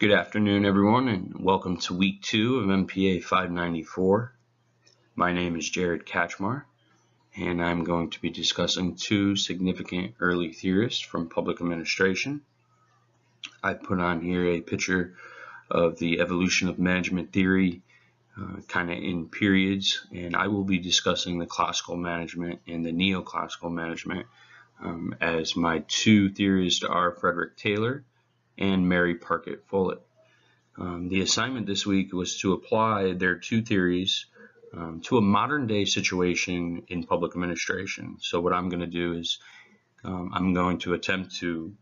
Good afternoon, everyone, and welcome to week 2 of MPA 594. My name is Jared Kachmar, and I'm going to be discussing two significant early theorists from public administration. I put on here a picture of the evolution of management theory, kind of in periods, and I will be discussing the classical management and the neoclassical management, as my two theorists are Frederick Taylor and Mary Parkett Follett. The assignment this week was to apply their two theories to a modern day situation in public administration. So what I'm going to do is I'm going to attempt to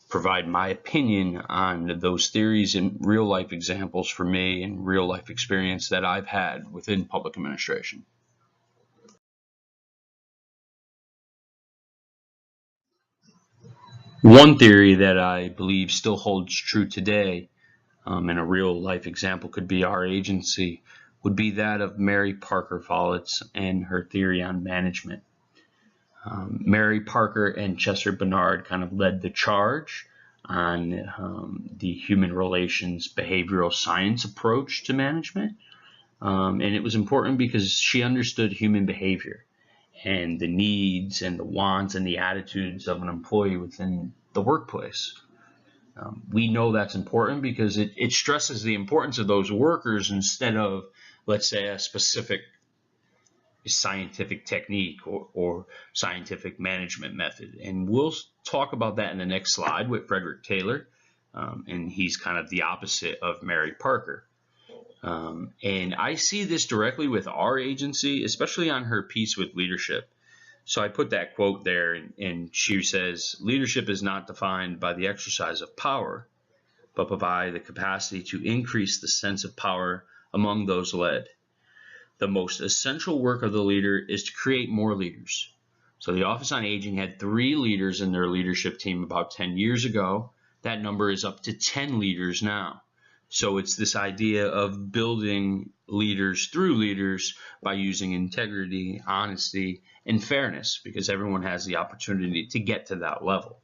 provide my opinion on those theories and real life examples for me and real life experience that I've had within public administration. One theory that I believe still holds true today, and a real life example could be our agency, would be that of Mary Parker Follett's and her theory on management. Mary Parker and Chester Bernard kind of led the charge on the human relations behavioral science approach to management. And it was important because she understood human behavior and the needs and the wants and the attitudes of an employee within the workplace. We know that's important because it stresses the importance of those workers instead of, let's say, a specific scientific technique or scientific management method. And we'll talk about that in the next slide with Frederick Taylor, and he's kind of the opposite of Mary Parker. And I see this directly with our agency, especially on her piece with leadership. So I put that quote there, and she says, "Leadership is not defined by the exercise of power, but by the capacity to increase the sense of power among those led. The most essential work of the leader is to create more leaders." So the Office on Aging had 3 leaders in their leadership team about 10 years ago. That number is up to 10 leaders now. So it's this idea of building leaders through leaders by using integrity, honesty, and fairness, because everyone has the opportunity to get to that level.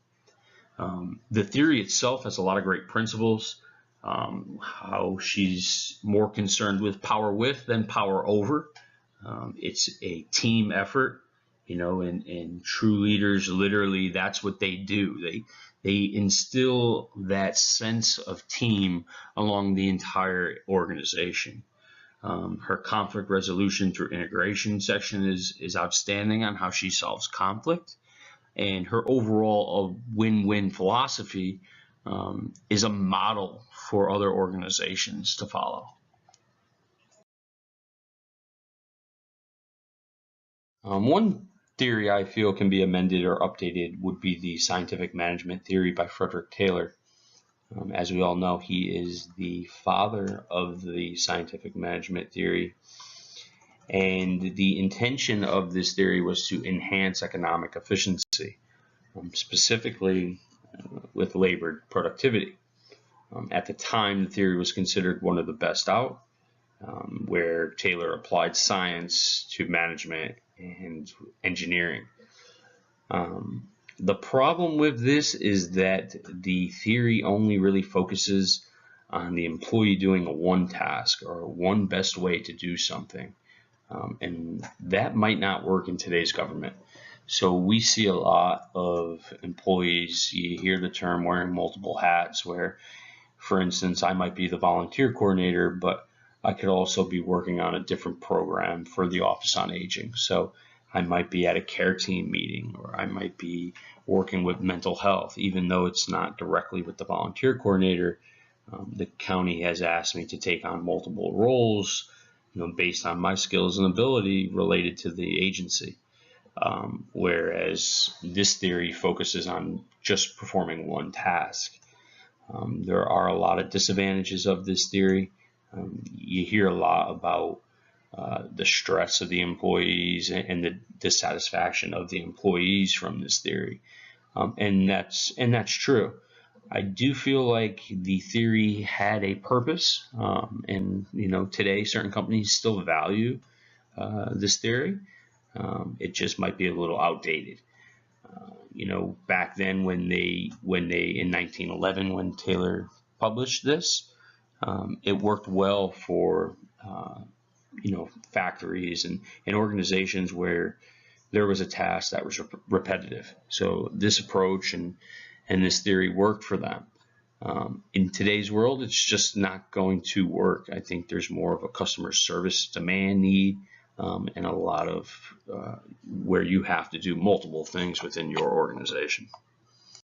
The theory itself has a lot of great principles. How she's more concerned with power with than power over. It's a team effort, and true leaders, literally, that's what they do. They instill that sense of team along the entire organization. Her conflict resolution through integration section is outstanding on how she solves conflict, and her overall win-win philosophy is a model for other organizations to follow. One theory I feel can be amended or updated would be the scientific management theory by Frederick Taylor. As we all know, he is the father of the scientific management theory, and the intention of this theory was to enhance economic efficiency, specifically with labor productivity. At the time, the theory was considered one of the best out, where Taylor applied science to management and engineering. The problem with this is that the theory only really focuses on the employee doing one task or one best way to do something. And that might not work in today's government. So we see a lot of employees, you hear the term wearing multiple hats, where, for instance, I might be the volunteer coordinator, but I could also be working on a different program for the Office on Aging. So I might be at a care team meeting, or I might be working with mental health, even though it's not directly with the volunteer coordinator. The county has asked me to take on multiple roles, based on my skills and ability related to the agency. Whereas this theory focuses on just performing one task. There are a lot of disadvantages of this theory. You hear a lot about the stress of the employees and the dissatisfaction of the employees from this theory, and that's true. I do feel like the theory had a purpose, and today certain companies still value this theory. It just might be a little outdated. Back then when they in 1911, when Taylor published this. It worked well for factories and organizations where there was a task that was repetitive. So this approach and this theory worked for them. In today's world, it's just not going to work. I think there's more of a customer service demand need, and a lot of where you have to do multiple things within your organization.